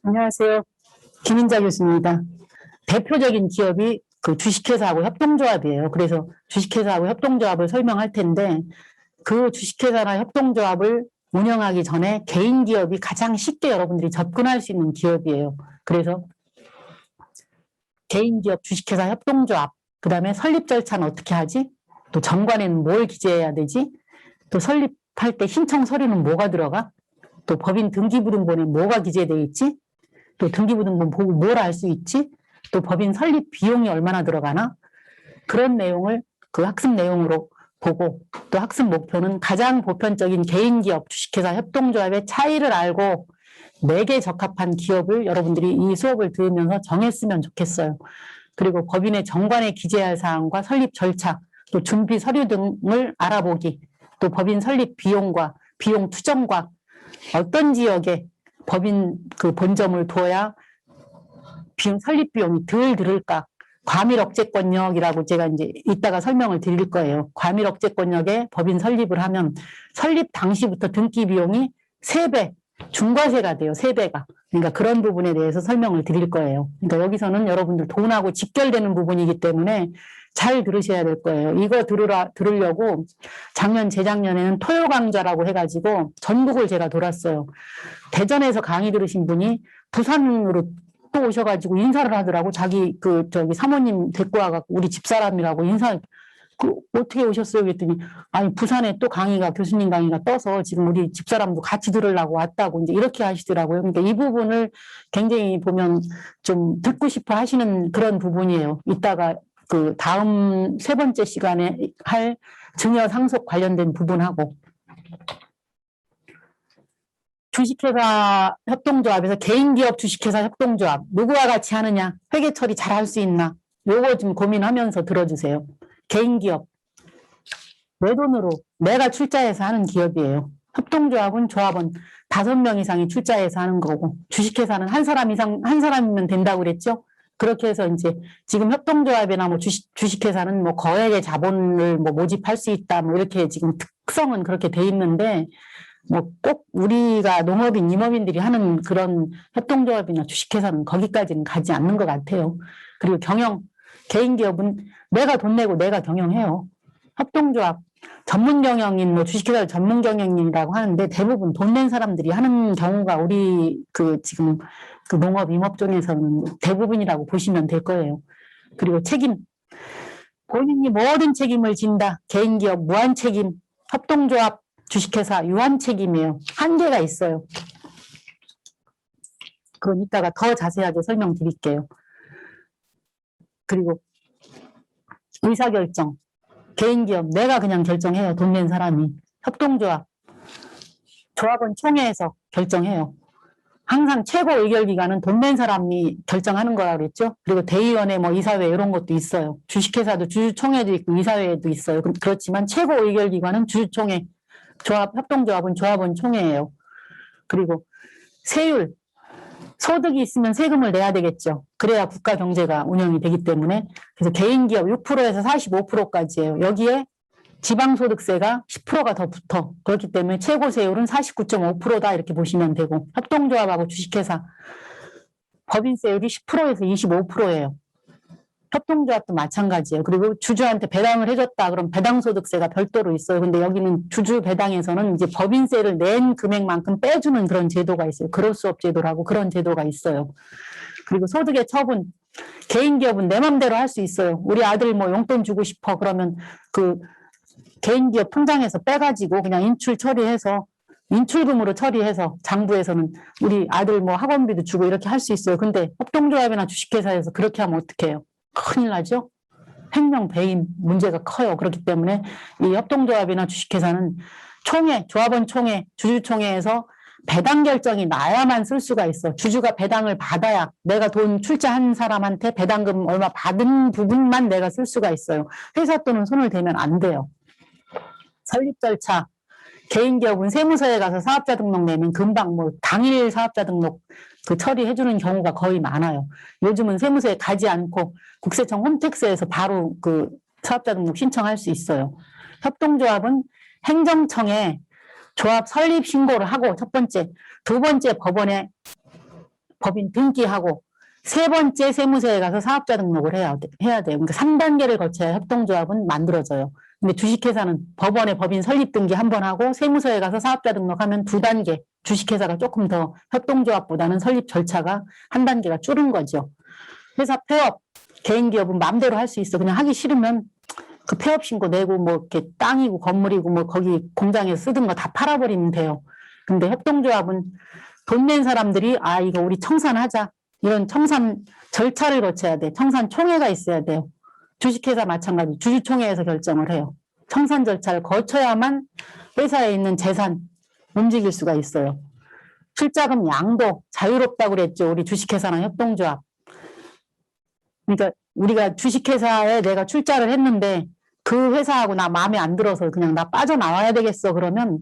안녕하세요. 김인자 교수입니다. 대표적인 기업이 그 주식회사하고 협동조합이에요. 그래서 주식회사하고 협동조합을 설명할 텐데 그 주식회사나 협동조합을 운영하기 전에 개인 기업이 가장 쉽게 여러분들이 접근할 수 있는 기업이에요. 그래서 개인 기업, 주식회사, 협동조합, 그 다음에 설립 절차는 어떻게 하지? 또 정관에는 뭘 기재해야 되지? 또 설립할 때 신청 서류는 뭐가 들어가? 또 법인 등기부등본에 뭐가 기재되어 있지? 또 등기부등본 보고 뭘 알 수 있지? 또 법인 설립 비용이 얼마나 들어가나? 그런 내용을 그 학습 내용으로 보고 또 학습 목표는 가장 보편적인 개인기업, 주식회사, 협동조합의 차이를 알고 내게 적합한 기업을 여러분들이 이 수업을 들으면서 정했으면 좋겠어요. 그리고 법인의 정관에 기재할 사항과 설립 절차, 또 준비 서류 등을 알아보기, 또 법인 설립 비용과 비용 추정과 어떤 지역에 법인 그 본점을 둬야 설립 비용이 덜 들을까? 과밀 억제권역이라고 제가 이제 이따가 설명을 드릴 거예요. 과밀 억제권역에 법인 설립을 하면 설립 당시부터 등기 비용이 3배, 중과세가 돼요. 3배가. 그러니까 그런 부분에 대해서 설명을 드릴 거예요. 그러니까 여기서는 여러분들 돈하고 직결되는 부분이기 때문에 잘 들으셔야 될 거예요. 이거 들으려고 작년, 재작년에는 토요강좌라고 해가지고 전국을 제가 돌았어요. 대전에서 강의 들으신 분이 부산으로 또 오셔가지고 인사를 하더라고. 자기 사모님 데리고 와갖고 우리 집사람이라고 어떻게 오셨어요? 그랬더니 아니 부산에 또 교수님 강의가 떠서 지금 우리 집사람도 같이 들으려고 왔다고 이제 이렇게 하시더라고요. 그러니까 이 부분을 굉장히 보면 좀 듣고 싶어 하시는 그런 부분이에요. 이따가 그 다음 3번째 시간에 할 증여 상속 관련된 부분하고 주식회사 협동조합에서 개인기업 주식회사 협동조합 누구와 같이 하느냐, 회계 처리 잘 할 수 있나, 요거 좀 고민하면서 들어주세요. 개인기업 내 돈으로 내가 출자해서 하는 기업이에요. 협동조합은 조합원 5명 이상이 출자해서 하는 거고, 주식회사는 한 사람이면 된다고 그랬죠. 그렇게 해서 이제 지금 협동조합이나 뭐 주식회사는 뭐 거액의 자본을 뭐 모집할 수 있다, 뭐 이렇게 지금 특성은 그렇게 돼 있는데, 뭐 꼭 우리가 농업인, 임업인들이 하는 그런 협동조합이나 주식회사는 거기까지는 가지 않는 것 같아요. 그리고 개인기업은 내가 돈 내고 내가 경영해요. 협동조합, 전문 경영인, 뭐 주식회사 전문 경영인이라고 하는데 대부분 돈 낸 사람들이 하는 경우가 우리 지금 농업, 임업 쪽에서는 대부분이라고 보시면 될 거예요. 그리고 책임, 본인이 모든 책임을 진다. 개인기업 무한 책임, 협동조합, 주식회사 유한 책임이에요. 한계가 있어요. 그건 이따가 더 자세하게 설명드릴게요. 그리고 의사결정, 개인기업 내가 그냥 결정해요. 돈 낸 사람이. 협동조합, 조합원 총회에서 결정해요. 항상 최고 의결기관은 돈 낸 사람이 결정하는 거라고 그랬죠. 그리고 대의원회, 뭐 이사회 이런 것도 있어요. 주식회사도 주주총회도 있고 이사회도 있어요. 그렇지만 최고 의결기관은 주주총회, 협동조합은 조합원 총회예요. 그리고 세율, 소득이 있으면 세금을 내야 되겠죠. 그래야 국가 경제가 운영이 되기 때문에. 그래서 개인기업 6%에서 45%까지예요. 여기에 지방소득세가 10%가 더 붙어. 그렇기 때문에 최고세율은 49.5%다 이렇게 보시면 되고, 협동조합하고 주식회사 법인세율이 10%에서 25%예요. 협동조합도 마찬가지예요. 그리고 주주한테 배당을 해줬다 그럼 배당소득세가 별도로 있어요. 근데 여기는 주주 배당에서는 이제 법인세를 낸 금액만큼 빼주는 그런 제도가 있어요. 그럴수업 제도라고 그런 제도가 있어요. 그리고 소득의 처분, 개인기업은 내 맘대로 할 수 있어요. 우리 아들 뭐 용돈 주고 싶어 그러면 개인기업 통장에서 빼가지고 그냥 인출금으로 처리해서 장부에서는 우리 아들 뭐 학원비도 주고 이렇게 할 수 있어요. 근데 협동조합이나 주식회사에서 그렇게 하면 어떡해요? 큰일 나죠? 횡령 배임 문제가 커요. 그렇기 때문에 이 협동조합이나 주식회사는 조합원 총회, 주주총회에서 배당 결정이 나야만 쓸 수가 있어. 주주가 배당을 받아야 내가 돈 출자한 사람한테 배당금 얼마 받은 부분만 내가 쓸 수가 있어요. 회사 돈은 손을 대면 안 돼요. 설립 절차, 개인기업은 세무서에 가서 사업자 등록 내면 금방 뭐 당일 사업자 등록 처리해주는 경우가 거의 많아요. 요즘은 세무서에 가지 않고 국세청 홈택스에서 바로 사업자 등록 신청할 수 있어요. 협동조합은 행정청에 조합 설립 신고를 하고 첫 번째, 두 번째 법원에 법인 등기하고 세 번째 세무서에 가서 사업자 등록을 해야 돼요. 그러니까 3단계를 거쳐야 협동조합은 만들어져요. 근데 주식회사는 법원에 법인 설립 등기 한 번 하고 세무서에 가서 사업자 등록하면 2단계, 주식회사가 조금 더 협동조합보다는 설립 절차가 한 단계가 줄은 거죠. 회사 폐업, 개인기업은 마음대로 할 수 있어. 그냥 하기 싫으면 그 폐업 신고 내고 뭐 이렇게 땅이고 건물이고 뭐 거기 공장에 쓰던 거 다 팔아버리면 돼요. 근데 협동조합은 돈 낸 사람들이 아 이거 우리 청산하자. 이런 청산 절차를 거쳐야 돼. 청산총회가 있어야 돼요. 주식회사 마찬가지 주주총회에서 결정을 해요. 청산 절차를 거쳐야만 회사에 있는 재산 움직일 수가 있어요. 출자금 양도 자유롭다고 그랬죠. 우리 주식회사나 협동조합. 그러니까 우리가 주식회사에 내가 출자를 했는데 그 회사하고 나 마음에 안 들어서 그냥 나 빠져나와야 되겠어. 그러면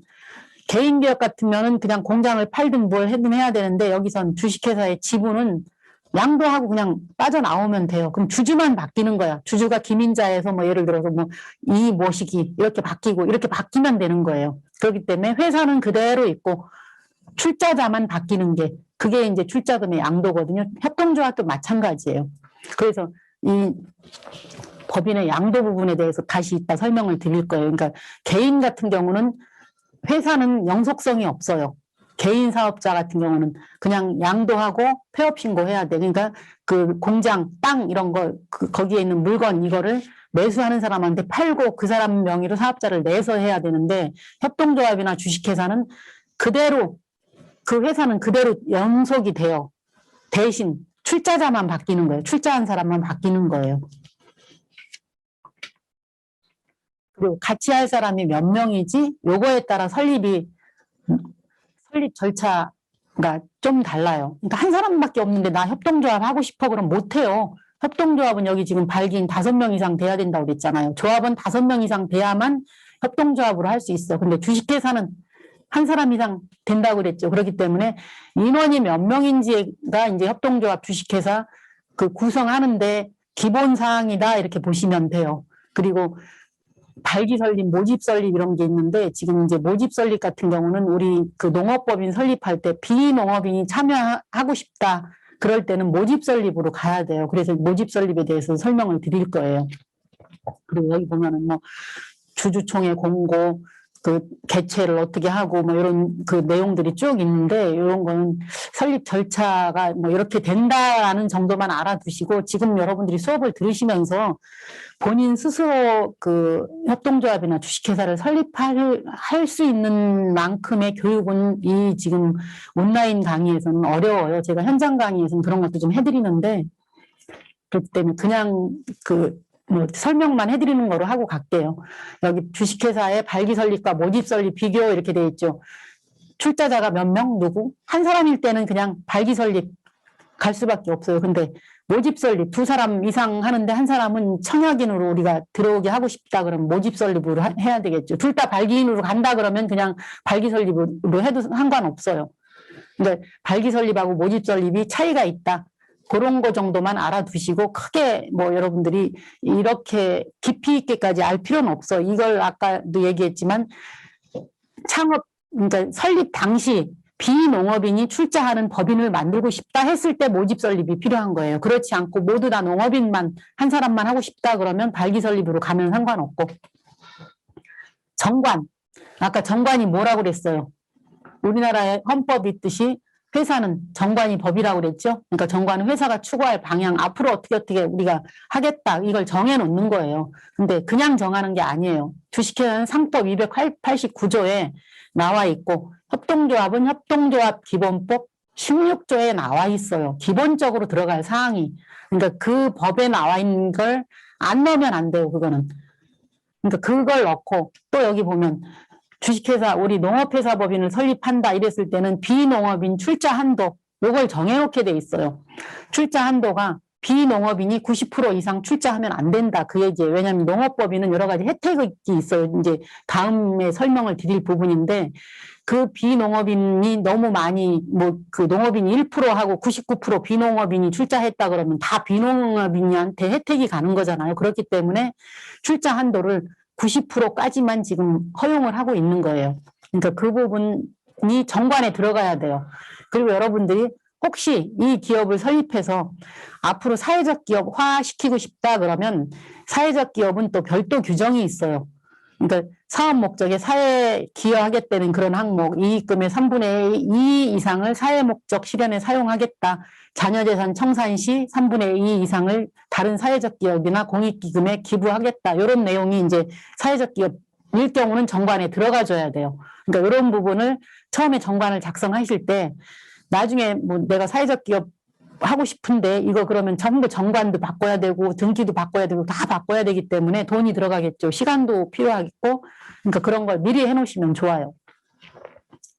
개인기업 같으면은 그냥 공장을 팔든 뭘 하든 해야 되는데 여기선 주식회사의 지분은 양도하고 그냥 빠져나오면 돼요. 그럼 주주만 바뀌는 거야. 주주가 김인자에서 뭐 예를 들어서 뭐 이모시기 이렇게 바뀌고 이렇게 바뀌면 되는 거예요. 그렇기 때문에 회사는 그대로 있고 출자자만 바뀌는 게 그게 이제 출자금의 양도거든요. 협동조합도 마찬가지예요. 그래서 이 법인의 양도 부분에 대해서 다시 이따 설명을 드릴 거예요. 그러니까 개인 같은 경우는 회사는 영속성이 없어요. 개인 사업자 같은 경우는 그냥 양도하고 폐업 신고해야 돼. 그러니까 그 공장, 땅 이런 거 거기에 있는 물건 이거를 매수하는 사람한테 팔고 그 사람 명의로 사업자를 내서 해야 되는데 협동조합이나 주식회사는 그대로 그 회사는 그대로 연속이 돼요. 대신 출자자만 바뀌는 거예요. 출자한 사람만 바뀌는 거예요. 그리고 같이 할 사람이 몇 명이지? 요거에 따라 설립 절차가 좀 달라요. 그러니까 한 사람밖에 없는데 나 협동조합 하고 싶어 그럼 못해요. 협동조합은 여기 지금 발기인 5명 이상 돼야 된다고 그랬잖아요. 조합은 5명 이상 돼야만 협동조합으로 할 수 있어. 근데 주식회사는 한 사람 이상 된다고 그랬죠. 그렇기 때문에 인원이 몇 명인지가 이제 협동조합 주식회사 그 구성하는데 기본 사항이다 이렇게 보시면 돼요. 그리고 발기 설립, 모집 설립 이런 게 있는데 지금 이제 모집 설립 같은 경우는 우리 그 농업법인 설립할 때 비농업인이 참여하고 싶다. 그럴 때는 모집 설립으로 가야 돼요. 그래서 모집 설립에 대해서 설명을 드릴 거예요. 그리고 여기 보면은 뭐 주주총회 공고, 그 개최를 어떻게 하고 뭐 이런 그 내용들이 쭉 있는데 이런 거는 설립 절차가 뭐 이렇게 된다라는 정도만 알아두시고 지금 여러분들이 수업을 들으시면서 본인 스스로 그 협동조합이나 주식회사를 설립할 수 있는 만큼의 교육은 이 지금 온라인 강의에서는 어려워요. 제가 현장 강의에서는 그런 것도 좀 해드리는데 그렇기 때문에 그냥 뭐 설명만 해드리는 거로 하고 갈게요. 여기 주식회사의 발기 설립과 모집 설립 비교 이렇게 돼 있죠. 출자자가 몇 명 누구? 한 사람일 때는 그냥 발기 설립 갈 수밖에 없어요. 근데 모집 설립 2사람 이상 하는데 한 사람은 청약인으로 우리가 들어오게 하고 싶다 그러면 모집 설립으로 해야 되겠죠. 둘 다 발기인으로 간다 그러면 그냥 발기 설립으로 해도 상관없어요. 근데 발기 설립하고 모집 설립이 차이가 있다. 그런 거 정도만 알아두시고 크게 뭐 여러분들이 이렇게 깊이 있게까지 알 필요는 없어. 이걸 아까도 얘기했지만 창업, 그러니까 설립 당시 비농업인이 출자하는 법인을 만들고 싶다 했을 때 모집 설립이 필요한 거예요. 그렇지 않고 모두 다 농업인만 한 사람만 하고 싶다 그러면 발기 설립으로 가면 상관없고. 정관, 아까 정관이 뭐라고 그랬어요? 우리나라의 헌법이 있듯이 회사는 정관이 법이라고 그랬죠. 그러니까 정관은 회사가 추구할 방향, 앞으로 어떻게 우리가 하겠다 이걸 정해놓는 거예요. 근데 그냥 정하는 게 아니에요. 주식회사는 상법 289조에 나와 있고 협동조합은 협동조합 기본법 16조에 나와 있어요. 기본적으로 들어갈 사항이. 그러니까 그 법에 나와 있는 걸 안 넣으면 안 돼요. 그거는. 그러니까 그걸 넣고 또 여기 보면 주식회사 우리 농업회사 법인을 설립한다 이랬을 때는 비농업인 출자 한도 이걸 정해놓게 돼 있어요. 출자 한도가 비농업인이 90% 이상 출자하면 안 된다 그 얘기예요. 왜냐하면 농업법인은 여러 가지 혜택이 있어요. 이제 다음에 설명을 드릴 부분인데 그 비농업인이 너무 많이 뭐 그 농업인이 1%하고 99% 비농업인이 출자했다 그러면 다 비농업인한테 혜택이 가는 거잖아요. 그렇기 때문에 출자 한도를 90%까지만 지금 허용을 하고 있는 거예요. 그러니까 그 부분이 정관에 들어가야 돼요. 그리고 여러분들이 혹시 이 기업을 설립해서 앞으로 사회적 기업화 시키고 싶다 그러면 사회적 기업은 또 별도 규정이 있어요. 그러니까 사업 목적에 사회 기여하겠다는 그런 항목, 이익금의 3분의 2 이상을 사회 목적 실현에 사용하겠다. 자녀재산 청산 시 3분의 2 이상을 다른 사회적 기업이나 공익기금에 기부하겠다. 이런 내용이 이제 사회적 기업일 경우는 정관에 들어가줘야 돼요. 그러니까 이런 부분을 처음에 정관을 작성하실 때 나중에 뭐 내가 사회적 기업 하고 싶은데 이거 그러면 전부 정관도 바꿔야 되고 등기도 바꿔야 되고 다 바꿔야 되기 때문에 돈이 들어가겠죠. 시간도 필요하겠고 그러니까 그런 걸 미리 해놓으시면 좋아요.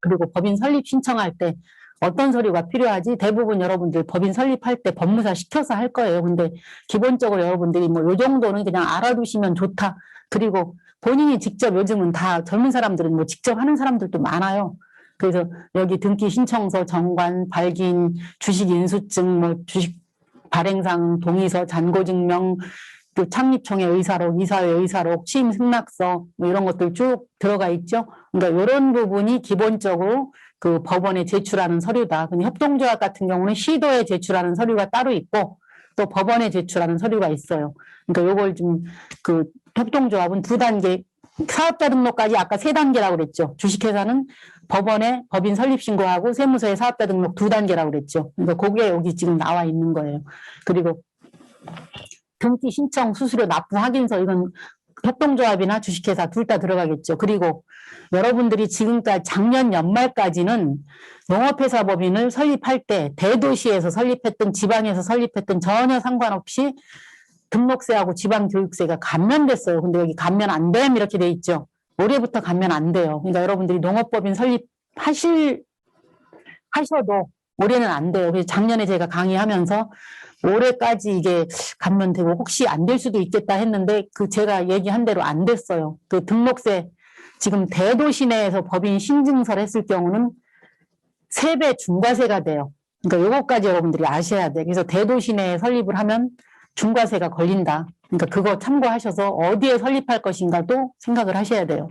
그리고 법인 설립 신청할 때 어떤 서류가 필요하지? 대부분 여러분들 법인 설립할 때 법무사 시켜서 할 거예요. 근데 기본적으로 여러분들이 뭐 이 정도는 그냥 알아두시면 좋다. 그리고 본인이 직접 요즘은 다 젊은 사람들은 뭐 직접 하는 사람들도 많아요. 그래서 여기 등기 신청서, 정관, 발기인, 주식 인수증, 뭐 주식 발행상, 동의서, 잔고증명, 또 창립총회 의사록, 이사회 의사록, 취임 승낙서 뭐 이런 것들 쭉 들어가 있죠. 그러니까 이런 부분이 기본적으로 그 법원에 제출하는 서류다. 근데 협동조합 같은 경우는 시도에 제출하는 서류가 따로 있고 또 법원에 제출하는 서류가 있어요. 그러니까 요걸 좀 그 협동조합은 2단계, 사업자 등록까지 아까 3단계라고 그랬죠. 주식회사는 법원에 법인 설립 신고하고 세무서에 사업자 등록 2단계라고 그랬죠. 그러니까 그게 여기 지금 나와 있는 거예요. 그리고 등기 신청 수수료 납부 확인서 이건 협동조합이나 주식회사 둘 다 들어가겠죠. 그리고 여러분들이 지금까지 작년 연말까지는 농업회사 법인을 설립할 때 대도시에서 설립했든 지방에서 설립했든 전혀 상관없이 등록세하고 지방교육세가 감면됐어요. 근데 여기 감면 안 됨 이렇게 돼 있죠. 올해부터 감면 안 돼요. 그러니까 여러분들이 농업법인 하셔도 올해는 안 돼요. 그래서 작년에 제가 강의하면서 올해까지 이게 감면되고 혹시 안 될 수도 있겠다 했는데 그 제가 얘기한 대로 안 됐어요. 그 등록세 지금 대도시 내에서 법인 신증서를 했을 경우는 3배 중과세가 돼요. 그러니까 이것까지 여러분들이 아셔야 돼요. 그래서 대도시 내에 설립을 하면 중과세가 걸린다. 그러니까 그거 참고하셔서 어디에 설립할 것인가도 생각을 하셔야 돼요.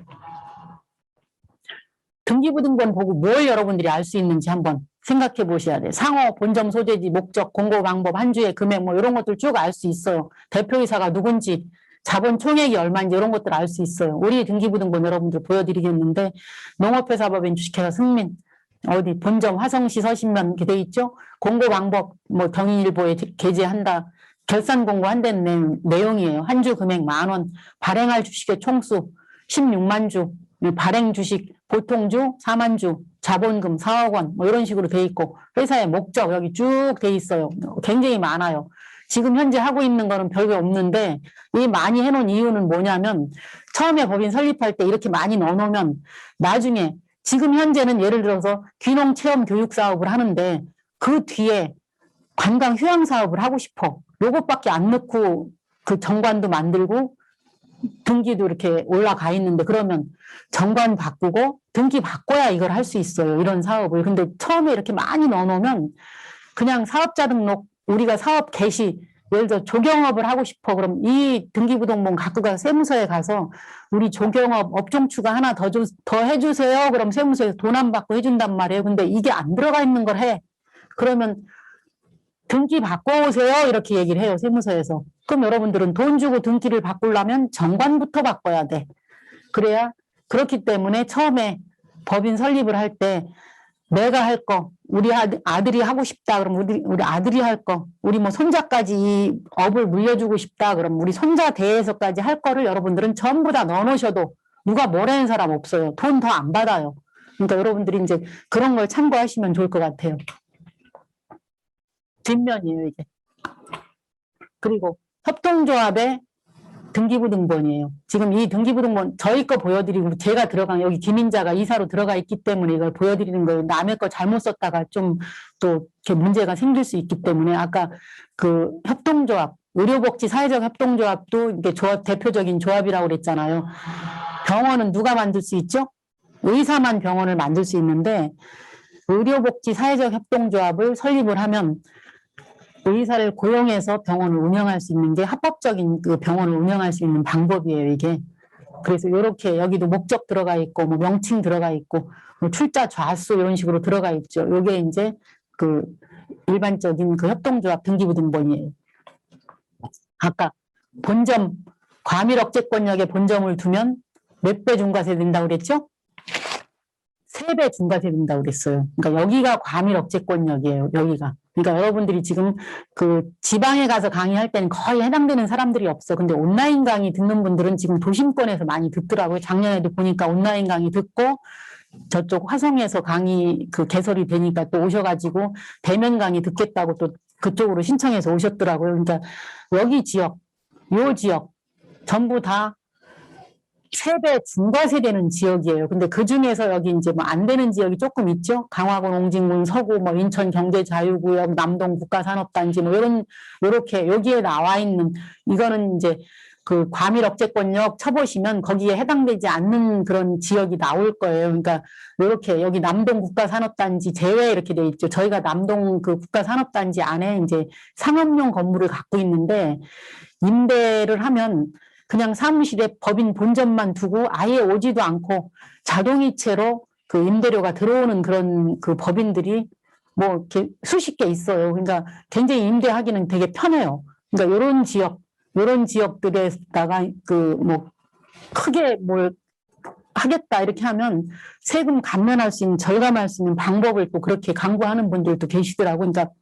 등기부등본 보고 뭘 여러분들이 알 수 있는지 한번 생각해 보셔야 돼요. 상호, 본점 소재지, 목적, 공고 방법, 한 주의 금액 뭐 이런 것들 쭉 알 수 있어요. 대표이사가 누군지, 자본 총액이 얼마인지 이런 것들 알 수 있어요. 우리 등기부등본 여러분들 보여드리겠는데 농업회사 법인 주식회사 승민 어디 본점 화성시 서신면 이렇게 돼 있죠. 공고 방법 뭐 경인일보에 게재한다. 결산 공고한다는 내용이에요. 한 주 금액 10,000원, 발행할 주식의 총수 16만 주, 발행 주식 보통주 4만 주, 자본금 4억 원, 뭐 이런 식으로 돼 있고, 회사의 목적 여기 쭉 돼 있어요. 굉장히 많아요. 지금 현재 하고 있는 거는 별게 없는데, 이 많이 해놓은 이유는 뭐냐면, 처음에 법인 설립할 때 이렇게 많이 넣어놓으면, 나중에, 지금 현재는 예를 들어서 귀농 체험 교육 사업을 하는데, 그 뒤에 관광 휴양 사업을 하고 싶어. 요것밖에 안 넣고 그 정관도 만들고 등기도 이렇게 올라가 있는데 그러면 정관 바꾸고 등기 바꿔야 이걸 할 수 있어요. 이런 사업을. 근데 처음에 이렇게 많이 넣어놓으면 그냥 사업자 등록 우리가 사업 개시 예를 들어 조경업을 하고 싶어. 그럼 이 등기부등본 갖고 가서 세무서에 가서 우리 조경업 업종 추가 하나 더 해주세요. 그럼 세무서에서 돈 안 받고 해준단 말이에요. 근데 이게 안 들어가 있는 걸 해. 그러면 등기 바꿔오세요. 이렇게 얘기를 해요. 세무서에서. 그럼 여러분들은 돈 주고 등기를 바꾸려면 정관부터 바꿔야 돼. 그래야 그렇기 때문에 처음에 법인 설립을 할 때 내가 할 거, 우리 아들이 하고 싶다. 그럼 우리 아들이 할 거, 우리 뭐 손자까지 이 업을 물려주고 싶다. 그럼 우리 손자 대해서까지 할 거를 여러분들은 전부 다 넣어놓으셔도 누가 뭐라는 사람 없어요. 돈 더 안 받아요. 그러니까 여러분들이 이제 그런 걸 참고하시면 좋을 것 같아요. 뒷면이에요, 이게. 그리고 협동조합의 등기부등본이에요. 지금 이 등기부등본 저희 거 보여드리고 제가 들어간 여기 김인자가 이사로 들어가 있기 때문에 이걸 보여드리는 거예요. 남의 거 잘못 썼다가 좀 또 이렇게 문제가 생길 수 있기 때문에 아까 그 협동조합, 의료복지 사회적 협동조합도 이게 대표적인 조합이라고 그랬잖아요. 병원은 누가 만들 수 있죠? 의사만 병원을 만들 수 있는데 의료복지 사회적 협동조합을 설립을 하면 의사를 고용해서 병원을 운영할 수 있는 게 합법적인 그 병원을 운영할 수 있는 방법이에요, 이게. 그래서 이렇게 여기도 목적 들어가 있고, 뭐 명칭 들어가 있고, 뭐 출자 좌수 이런 식으로 들어가 있죠. 이게 이제 그 일반적인 그 협동조합 등기부등본이에요. 아까 본점, 과밀억제권역에 본점을 두면 몇 배 중과세 된다고 그랬죠? 3배 중과세 된다고 그랬어요. 그러니까 여기가 과밀억제권역이에요. 여기가. 그러니까 여러분들이 지금 그 지방에 가서 강의할 때는 거의 해당되는 사람들이 없어. 근데 온라인 강의 듣는 분들은 지금 도심권에서 많이 듣더라고요. 작년에도 보니까 온라인 강의 듣고 저쪽 화성에서 강의 그 개설이 되니까 또 오셔가지고 대면 강의 듣겠다고 또 그쪽으로 신청해서 오셨더라고요. 그러니까 여기 지역, 요 지역 전부 다 3배 중과세 되는 지역이에요. 근데 그 중에서 여기 이제 뭐 안 되는 지역이 조금 있죠. 강화군, 옹진군, 서구, 뭐 인천 경제자유구역, 남동 국가산업단지 뭐 요렇게 여기에 나와 있는 이거는 이제 그 과밀억제권역 쳐보시면 거기에 해당되지 않는 그런 지역이 나올 거예요. 그러니까 이렇게 여기 남동 국가산업단지 제외 이렇게 돼 있죠. 저희가 남동 그 국가산업단지 안에 이제 상업용 건물을 갖고 있는데 임대를 하면 그냥 사무실에 법인 본점만 두고 아예 오지도 않고 자동이체로 그 임대료가 들어오는 그런 그 법인들이 뭐 이렇게 수십 개 있어요. 그러니까 굉장히 임대하기는 되게 편해요. 그러니까 이런 지역들에다가 그 뭐 크게 뭘 하겠다 이렇게 하면 세금 감면할 수 있는 절감할 수 있는 방법을 또 그렇게 강구하는 분들도 계시더라고요. 그러니까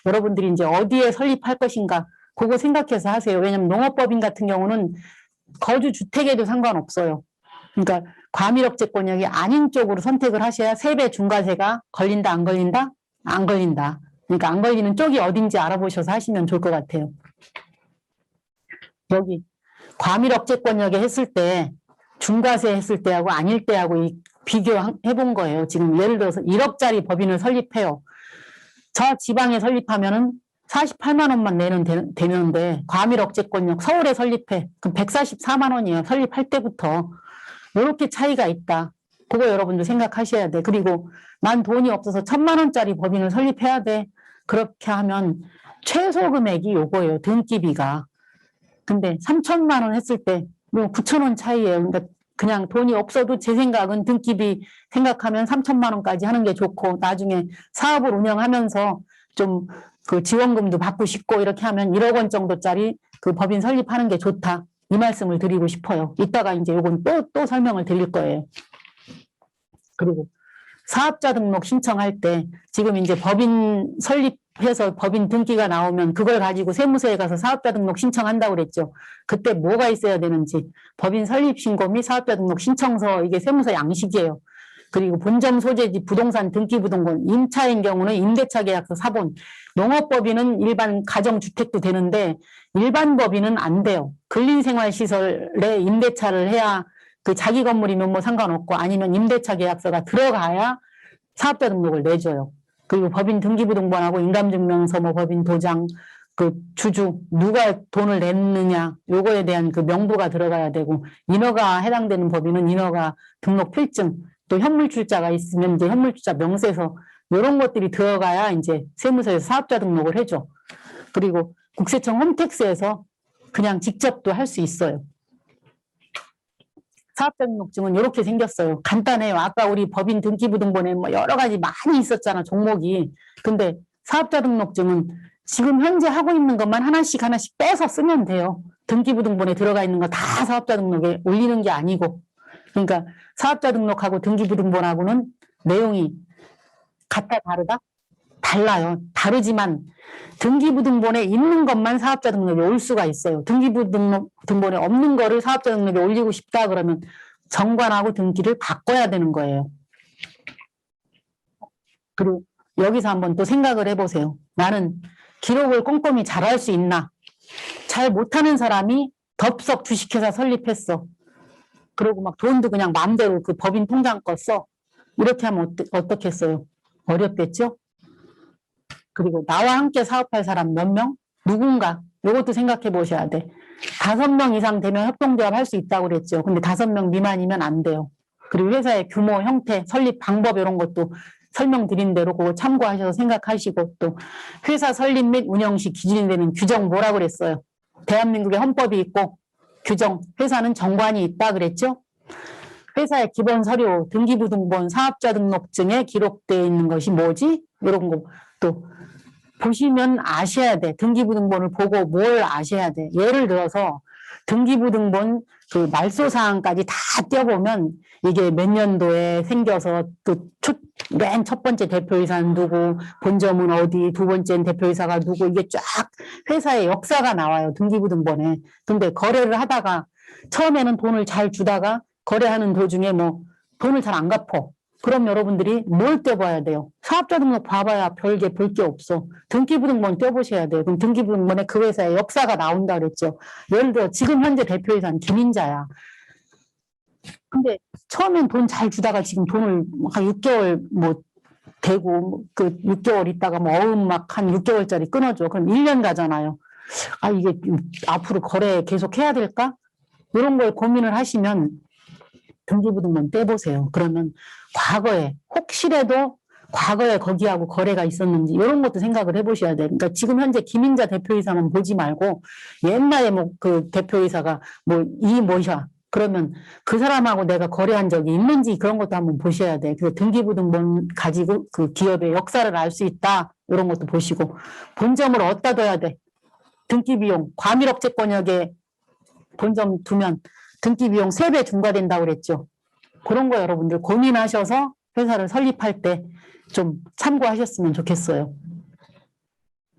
여러분들이 이제 어디에 설립할 것인가 그거 생각해서 하세요. 왜냐하면 농업법인 같은 경우는 거주 주택에도 상관없어요. 그러니까 과밀억제권역이 아닌 쪽으로 선택을 하셔야 3배 중과세가 걸린다 안 걸린다? 안 걸린다. 그러니까 안 걸리는 쪽이 어딘지 알아보셔서 하시면 좋을 것 같아요. 여기 과밀억제권역에 했을 때 중과세 했을 때하고 아닐 때하고 비교해 본 거예요. 지금 예를 들어서 1억짜리 법인을 설립해요. 저 지방에 설립하면은 48만 원만 내면 되는데 과밀억제권역 서울에 설립해. 그럼 144만 원이에요. 설립할 때부터. 이렇게 차이가 있다. 그거 여러분들 생각하셔야 돼. 그리고 난 돈이 없어서 1,000만 원짜리 법인을 설립해야 돼. 그렇게 하면 최소 금액이 요거예요. 등기비가. 근데 3천만 원 했을 때 뭐 9천 원 차이예요. 그러니까 그냥 돈이 없어도 제 생각은 등기비 생각하면 3천만 원까지 하는 게 좋고 나중에 사업을 운영하면서 좀 그 지원금도 받고 싶고 이렇게 하면 1억 원 정도짜리 그 법인 설립하는 게 좋다. 이 말씀을 드리고 싶어요. 이따가 이제 요건 또 설명을 드릴 거예요. 그리고 사업자 등록 신청할 때 지금 이제 법인 설립해서 법인 등기가 나오면 그걸 가지고 세무서에 가서 사업자 등록 신청한다고 그랬죠. 그때 뭐가 있어야 되는지 법인 설립 신고 및 사업자 등록 신청서 이게 세무서 양식이에요. 그리고 본점 소재지 부동산 등기부등본, 임차인 경우는 임대차 계약서 사본, 농업법인은 일반 가정주택도 되는데 일반 법인은 안 돼요. 근린생활시설에 임대차를 해야 그 자기 건물이면 뭐 상관없고 아니면 임대차 계약서가 들어가야 사업자 등록을 내줘요. 그리고 법인 등기부등본하고 인감증명서, 뭐 법인 도장, 그 주주 누가 돈을 냈느냐 요거에 대한 그 명부가 들어가야 되고 인허가 해당되는 법인은 인허가 등록 필증 또 현물출자가 있으면 이제 현물출자 명세서 이런 것들이 들어가야 이제 세무서에서 사업자 등록을 해줘. 그리고 국세청 홈택스에서 그냥 직접도 할 수 있어요. 사업자 등록증은 이렇게 생겼어요. 간단해요. 아까 우리 법인 등기부등본에 뭐 여러 가지 많이 있었잖아, 종목이. 근데 사업자 등록증은 지금 현재 하고 있는 것만 하나씩 빼서 쓰면 돼요. 등기부등본에 들어가 있는 거 다 사업자 등록에 올리는 게 아니고. 그러니까 사업자 등록하고 등기부등본하고는 내용이 같다 다르다? 달라요. 다르지만 등기부등본에 있는 것만 사업자 등록에 올 수가 있어요. 등기부등본에 없는 거를 사업자 등록에 올리고 싶다 그러면 정관하고 등기를 바꿔야 되는 거예요. 그리고 여기서 한번 또 생각을 해보세요. 나는 기록을 꼼꼼히 잘할 수 있나? 잘 못하는 사람이 덥석 주식회사 설립했어. 그리고 막 돈도 그냥 마음대로 그 법인 통장 거 써. 이렇게 하면 어떻겠어요? 어렵겠죠? 그리고 나와 함께 사업할 사람 몇 명? 누군가? 이것도 생각해 보셔야 돼. 5명 이상 되면 협동조합 할 수 있다고 그랬죠. 근데 5명 미만이면 안 돼요. 그리고 회사의 규모, 형태, 설립 방법 이런 것도 설명드린 대로 그거 참고하셔서 생각하시고 또 회사 설립 및 운영 시 기준이 되는 규정 뭐라고 그랬어요? 대한민국의 헌법이 있고 규정, 회사는 정관이 있다 그랬죠? 회사의 기본 서류, 등기부등본, 사업자 등록증에 기록되어 있는 것이 뭐지? 이런 거 또 보시면 아셔야 돼. 등기부등본을 보고 뭘 아셔야 돼. 예를 들어서 등기부등본 그 말소사항까지 다 떼어보면 이게 몇 년도에 생겨서 맨 첫 번째 대표이사는 누구, 본점은 어디, 두 번째는 대표이사가 누구, 이게 쫙 회사의 역사가 나와요. 등기부등본에. 근데 거래를 하다가 처음에는 돈을 잘 주다가 거래하는 도중에 뭐 돈을 잘 안 갚어. 그럼 여러분들이 뭘 떼봐야 돼요? 사업자 등록 봐봐야 별게 볼 게 없어. 등기부등본 떼보셔야 돼요. 그럼 등기부등본에 그 회사의 역사가 나온다 그랬죠. 예를 들어 지금 현재 대표이사는 김인자야. 근데 처음엔 돈 잘 주다가 지금 돈을 한 6개월 뭐 되고 그 6개월 있다가 뭐 어음 막 한 6개월짜리 끊어줘. 그럼 1년 가잖아요. 아 이게 앞으로 거래 계속 해야 될까? 이런 걸 고민을 하시면 등기부등본 떼보세요. 그러면 과거에 혹시라도 과거에 거기하고 거래가 있었는지 이런 것도 생각을 해보셔야 돼요. 그러니까 지금 현재 김인자 대표이사만 보지 말고 옛날에 뭐 그 대표이사가 뭐 이 뭐셔 그러면 그 사람하고 내가 거래한 적이 있는지 그런 것도 한번 보셔야 돼. 그래서 등기부등본 가지고 그 기업의 역사를 알 수 있다. 이런 것도 보시고 본점을 어디다 둬야 돼. 등기비용 과밀업체권역에 본점 두면 등기비용 3배 중과된다고 그랬죠. 그런 거 여러분들 고민하셔서 회사를 설립할 때 좀 참고하셨으면 좋겠어요.